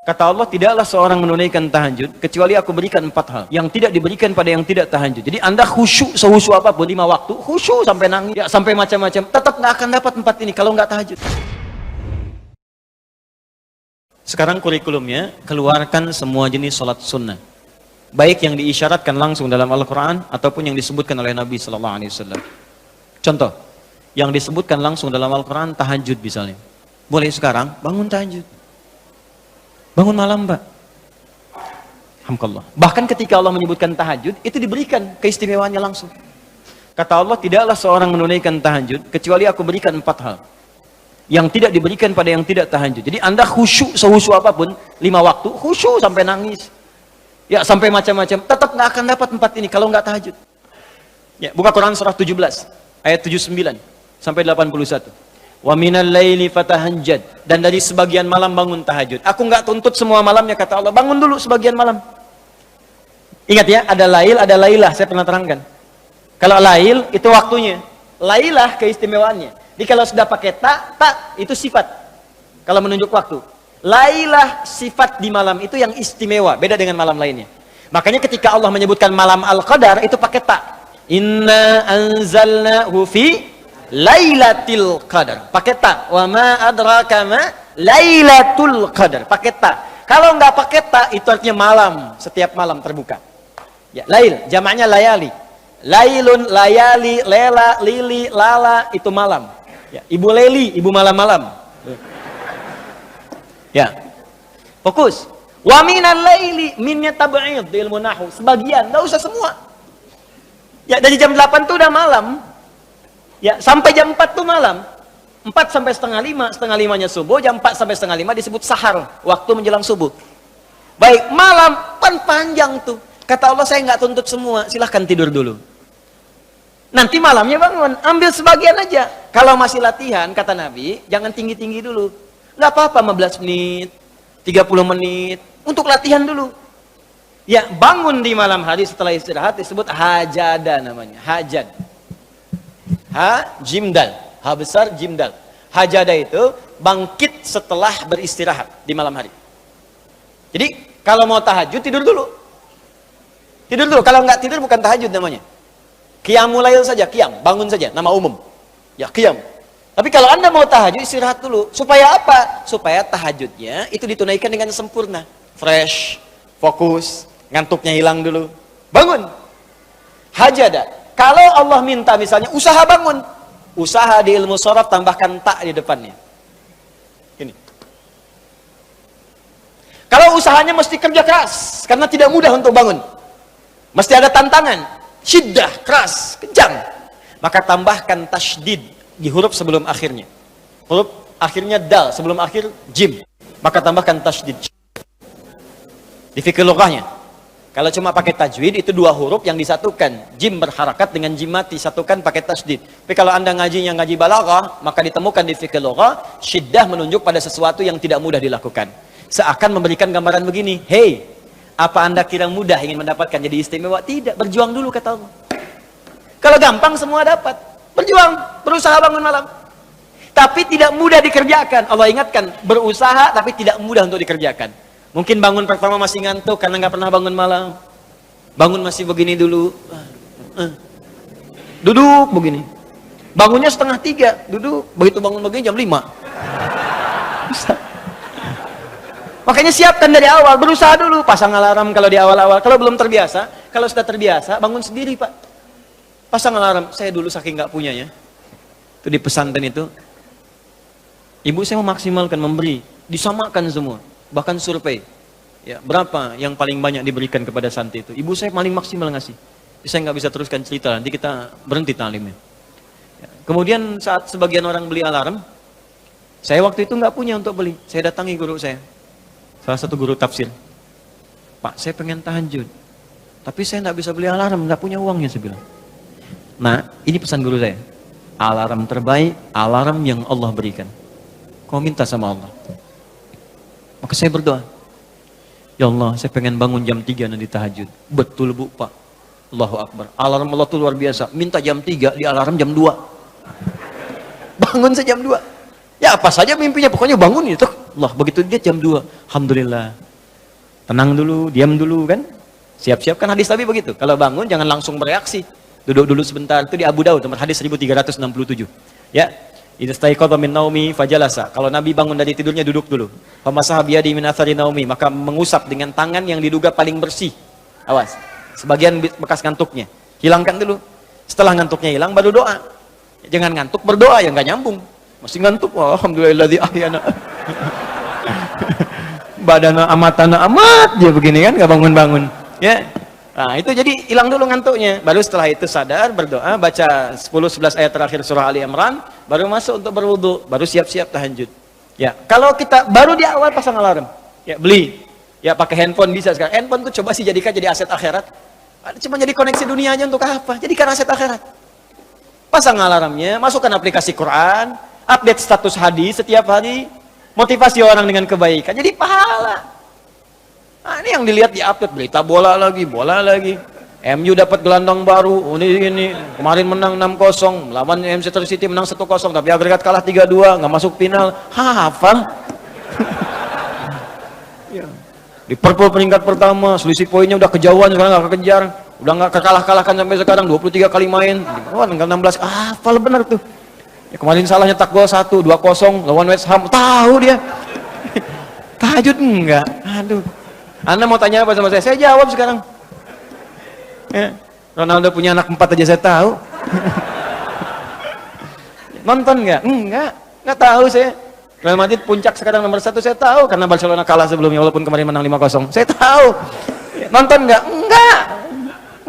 Kata Allah, tidaklah seorang menunaikan tahajud kecuali aku berikan 4 hal yang tidak diberikan pada yang tidak tahajud. Jadi Anda khusyuk sehusyuk apapun 5 waktu, khusyuk sampai nangis, ya, sampai macam-macam, tetap nggak akan dapat 4 ini kalau nggak tahajud. Sekarang kurikulumnya, keluarkan semua jenis sholat sunnah, baik yang diisyaratkan langsung dalam Al-Quran ataupun yang disebutkan oleh Nabi SAW. Contoh, yang disebutkan langsung dalam Al-Quran, tahajud misalnya. Boleh sekarang bangun tahajud. Bangun malam, Pak. Alhamdulillah. Bahkan ketika Allah menyebutkan tahajud, itu diberikan keistimewaannya langsung. Kata Allah, tidaklah seorang menunaikan tahajud kecuali aku berikan 4 hal yang tidak diberikan pada yang tidak tahajud. Jadi Anda khusyuk sehusyuk apapun 5 waktu, khusyuk sampai nangis, ya, sampai macam-macam, tetap nggak akan dapat 4 ini kalau nggak tahajud. Ya, buka Quran surah 17 ayat 79 sampai 81. Wa minal laili fatahajjad, dan dari sebagian malam bangun tahajud. Aku nggak tuntut semua malamnya, kata Allah, bangun dulu sebagian malam. Ingat ya, ada lail, ada lailah, saya pernah terangkan. Kalau lail itu waktunya, lailah keistimewaannya. Jadi kalau sudah pakai tak itu sifat. Kalau menunjuk waktu, lailah sifat di malam itu yang istimewa, beda dengan malam lainnya. Makanya ketika Allah menyebutkan malam Al-Qadar itu pakai tak. Inna anzalnahu fi Lailatul Qadar, pakai ta. Wa ma adraka ma Lailatul Qadar, pakai ta. Kalau nggak pakai ta, itu artinya malam, setiap malam terbuka. Ya, lail, jamaknya layali. Lailun, layali, lela, lili, lala, itu malam. Ya, ibu leli, ibu malam-malam. Ya, fokus. Wa minal laili, minnya tab'id di ilmu nahwu, sebagian, nggak usah semua. Ya, dari jam 8 tuh udah malam. Ya, sampai jam 4 tuh malam. 4 sampai setengah 5, setengah 5-nya subuh, jam 4 sampai setengah 5 disebut sahar, waktu menjelang subuh. Baik, malam kan panjang tuh. Kata Allah, saya nggak tuntut semua, silahkan tidur dulu. Nanti malamnya bangun, ambil sebagian aja. Kalau masih latihan, kata Nabi, jangan tinggi-tinggi dulu. Nggak apa-apa 15 menit, 30 menit, untuk latihan dulu. Ya, bangun di malam hari setelah istirahat disebut hajada namanya, hajad. Ha, jimdal, ha besar, jimdal. Hajada itu bangkit setelah beristirahat di malam hari. Jadi kalau mau tahajud tidur dulu. Tidur dulu, kalau nggak tidur bukan tahajud namanya. Qiyamul lail saja, qiyam, bangun saja, nama umum. Ya, qiyam. Tapi kalau Anda mau tahajud istirahat dulu. Supaya apa? Supaya tahajudnya itu ditunaikan dengan sempurna. Fresh, fokus, ngantuknya hilang dulu. Bangun. Hajada. Kalau Allah minta misalnya usaha bangun, usaha di ilmu sharaf tambahkan tak di depannya. Ini. Kalau usahanya mesti kerja keras, karena tidak mudah untuk bangun. Mesti ada tantangan, syiddah, keras, kencang. Maka tambahkan tasydid di huruf sebelum akhirnya. Huruf akhirnya dal, sebelum akhir jim. Maka tambahkan tasydid. Di fikih lughahnya. Kalau cuma pakai tajwid itu 2 huruf yang disatukan, jim berharakat dengan jim mati, satukan pakai tasydid. Tapi kalau Anda ngajinya ngaji balaghah, maka ditemukan di fikih lughah syiddah menunjuk pada sesuatu yang tidak mudah dilakukan. Seakan memberikan gambaran begini, "Hei, apa Anda kira mudah ingin mendapatkan jadi istimewa?" Tidak, berjuang dulu kata Allah. Kalau gampang semua dapat. Berjuang, berusaha bangun malam. Tapi tidak mudah dikerjakan. Allah ingatkan, berusaha tapi tidak mudah untuk dikerjakan. Mungkin bangun pertama masih ngantuk karena nggak pernah bangun malam. Bangun masih begini dulu. Duduk begini. Bangunnya 2:30, duduk. Begitu bangun begini jam 5. Makanya siapkan dari awal, berusaha dulu. Pasang alarm kalau di awal-awal. Kalau belum terbiasa, kalau sudah terbiasa, bangun sendiri, Pak. Pasang alarm. Saya dulu saking nggak punyanya. Itu di pesantren itu. Ibu saya memaksimalkan, memberi. Disamakan semua. Bahkan survei, ya, berapa yang paling banyak diberikan kepada santri itu? Ibu saya paling maksimal ngasih. Saya nggak bisa teruskan cerita, nanti kita berhenti talimnya. Ya. Kemudian saat sebagian orang beli alarm, saya waktu itu nggak punya untuk beli. Saya datangi guru saya, salah satu guru tafsir. Pak, saya pengen tahajud, tapi saya nggak bisa beli alarm, nggak punya uangnya, saya bilang. Nah, ini pesan guru saya. Alarm terbaik, alarm yang Allah berikan. Kau minta sama Allah. Maka saya berdoa, ya Allah, saya pengen bangun jam 3 nanti tahajud. Betul Bu, Pak. Allahu Akbar. Alarm Allah itu luar biasa. Minta jam 3, di alarm jam 2. Bangun saya jam 2. Ya apa saja mimpinya, pokoknya bangun itu. Allah. Begitu dia jam 2, alhamdulillah. Tenang dulu, diam dulu kan. Siap-siap kan hadis Nabi begitu. Kalau bangun jangan langsung bereaksi. Duduk dulu sebentar. Itu di Abu Daud, nomor hadis 1367. Ya. Idza staiqadha min naumi fajalasa. Kalau Nabi bangun dari tidurnya duduk dulu. Famasaha biyadi min athari naumi, maka mengusap dengan tangan yang diduga paling bersih. Awas. Sebagian bekas ngantuknya. Hilangkan dulu. Setelah ngantuknya hilang baru doa. Jangan ngantuk berdoa yang enggak nyambung. Masih ngantuk. Alhamdulillahilladzi ahyana. Badana amatana amat dia begini kan enggak bangun-bangun. Ya. Nah, itu jadi hilang dulu ngantuknya. Baru setelah itu sadar, berdoa, baca 10-11 ayat terakhir surah Ali Imran, baru masuk untuk berwudu, baru siap-siap tahajud. Ya, kalau kita baru di awal pasang alarm, ya beli. Ya pakai handphone bisa sekarang. Handphone tuh coba sih jadikan jadi aset akhirat. Cuma jadi koneksi dunia aja untuk apa? Jadikan aset akhirat. Pasang alarmnya, masukkan aplikasi Quran, update status hadis setiap hari, motivasi orang dengan kebaikan. Jadi pahala. Nah, ini yang dilihat di update berita bola lagi. MU dapat gelandang baru, ini kemarin menang 6-0, lawan Manchester City menang 1-0, tapi agregat kalah 3-2, nggak masuk final. Hafal. Liverpool peringkat pertama, selisih poinnya udah kejauhan, sekarang nggak kekejar, udah nggak kekalah-kalahkan sampai sekarang, 23 kali main, tinggal 16, hafal bener tuh. Ya, kemarin salah nyetak gol 1, 2-0 lawan West Ham, tahu dia. Tahajud enggak? Aduh. Anda mau tanya apa sama saya jawab sekarang. Ya, Ronaldo punya anak 4 aja saya tahu. Nonton nggak? Nggak tahu saya. Real Madrid puncak sekarang nomor 1 saya tahu karena Barcelona kalah sebelumnya walaupun kemarin menang 5-0. Saya tahu. Nonton nggak?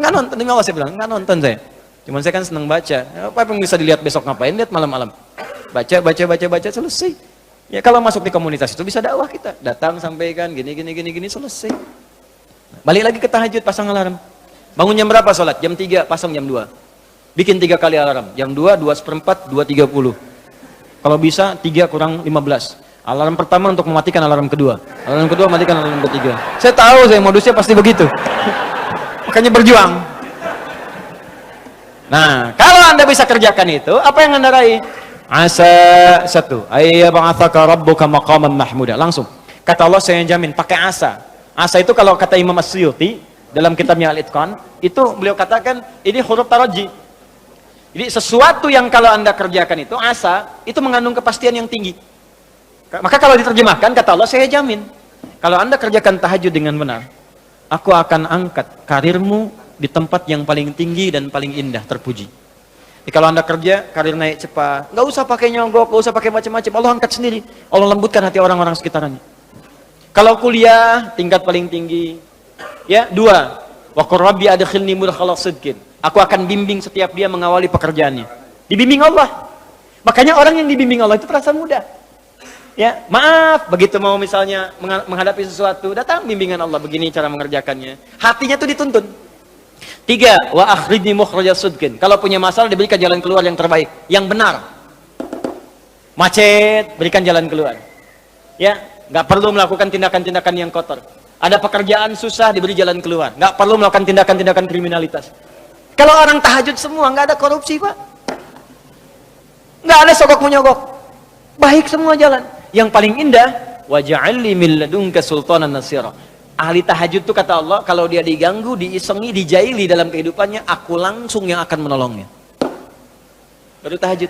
Nggak nonton. Demi Allah saya bilang nggak nonton saya. Cuman saya kan seneng baca. Apa yang bisa dilihat besok ngapain? Lihat malam-malam. Baca selesai. Ya kalau masuk di komunitas itu bisa dakwah kita. Datang sampaikan gini selesai. Balik lagi ke tahajud, pasang alarm. Bangun jam berapa sholat? Jam 3, pasang jam 2. Bikin 3 kali alarm. Jam 2, 2:04, 2:30. Kalau bisa 3 kurang 15. Alarm pertama untuk mematikan alarm kedua. Alarm kedua matikan alarm ketiga. Saya tahu saya modusnya pasti begitu. Makanya berjuang. Nah, kalau Anda bisa kerjakan itu, apa yang Anda raih? Asa 1, ayyab'atsaka rabbuka maqaman mahmuda. Langsung. Kata Allah saya jamin pakai asa. Asa itu kalau kata Imam As-Suyuti dalam kitabnya Al-Itqan, itu beliau katakan ini huruf taraji. Jadi sesuatu yang kalau Anda kerjakan itu asa, itu mengandung kepastian yang tinggi. Maka kalau diterjemahkan kata Allah saya jamin kalau Anda kerjakan tahajud dengan benar, aku akan angkat karirmu di tempat yang paling tinggi dan paling indah, terpuji. Jadi kalau Anda kerja, karir naik cepat, nggak usah pakai nyogok, nggak usah pakai macam-macam, Allah angkat sendiri. Allah lembutkan hati orang-orang sekitarnya. Kalau kuliah, tingkat paling tinggi. Ya, 2. Wa qur rabbi adkhilni mudkhala sidqin. Aku akan bimbing setiap dia mengawali pekerjaannya. Dibimbing Allah. Makanya orang yang dibimbing Allah itu terasa mudah. Ya, maaf, begitu mau misalnya menghadapi sesuatu, datang bimbingan Allah, begini cara mengerjakannya. Hatinya tuh dituntun. 3, wa akhrijni mukhrajas sidqin. Kalau punya masalah diberikan jalan keluar yang terbaik, yang benar. Macet, berikan jalan keluar. Ya, nggak perlu melakukan tindakan-tindakan yang kotor. Ada pekerjaan susah diberi jalan keluar. Nggak perlu melakukan tindakan-tindakan kriminalitas. Kalau orang tahajud semua nggak ada korupsi, Pak. Nggak ada sogok menyogok. Baik semua jalan. Yang paling indah, wa ja'alni min ladunka sultanan nasira. Ahli tahajud itu kata Allah, kalau dia diganggu, diisengi, dijaili dalam kehidupannya, aku langsung yang akan menolongnya. Baru tahajud.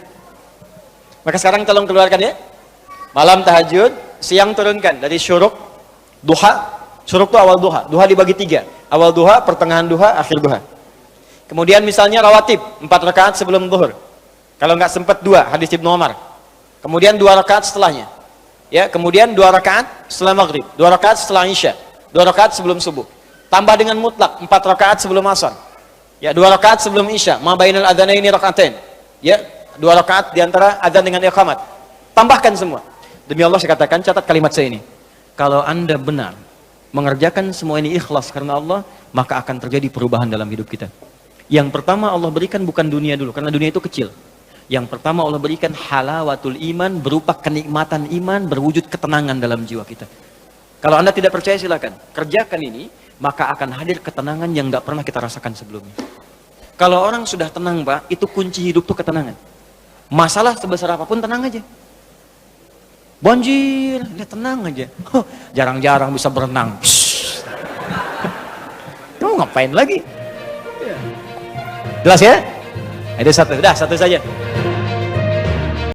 Maka sekarang tolong keluarkan ya. Malam tahajud, siang turunkan dari syuruk, duha. Syuruk itu awal duha. Duha dibagi 3. Awal duha, pertengahan duha, akhir duha. Kemudian misalnya rawatib, 4 rakaat sebelum zuhur. Kalau nggak sempat 2, hadis Ibnu Umar. Kemudian 2 rakaat setelahnya. Ya, kemudian 2 rakaat setelah maghrib, 2 rakaat setelah isya. 2 rakaat sebelum subuh. Tambah dengan mutlak 4 rakaat sebelum asar. Ya, 2 rakaat sebelum isya. Ma bainal adzanaini rakaatain. Ya, 2 rakaat di antara adzan dengan iqamat. Tambahkan semua. Demi Allah saya katakan, catat kalimat saya ini. Kalau Anda benar mengerjakan semua ini ikhlas karena Allah, maka akan terjadi perubahan dalam hidup kita. Yang pertama Allah berikan bukan dunia dulu, karena dunia itu kecil. Yang pertama Allah berikan halawatul iman, berupa kenikmatan iman, berwujud ketenangan dalam jiwa kita. Kalau Anda tidak percaya silakan, kerjakan ini, maka akan hadir ketenangan yang nggak pernah kita rasakan sebelumnya. Kalau orang sudah tenang, Pak, itu kunci hidup tuh ketenangan. Masalah sebesar apapun tenang aja. Banjir, dia tenang aja. Jarang-jarang bisa berenang. Kamu ngapain lagi? Jelas ya? Ada satu, dah satu saja.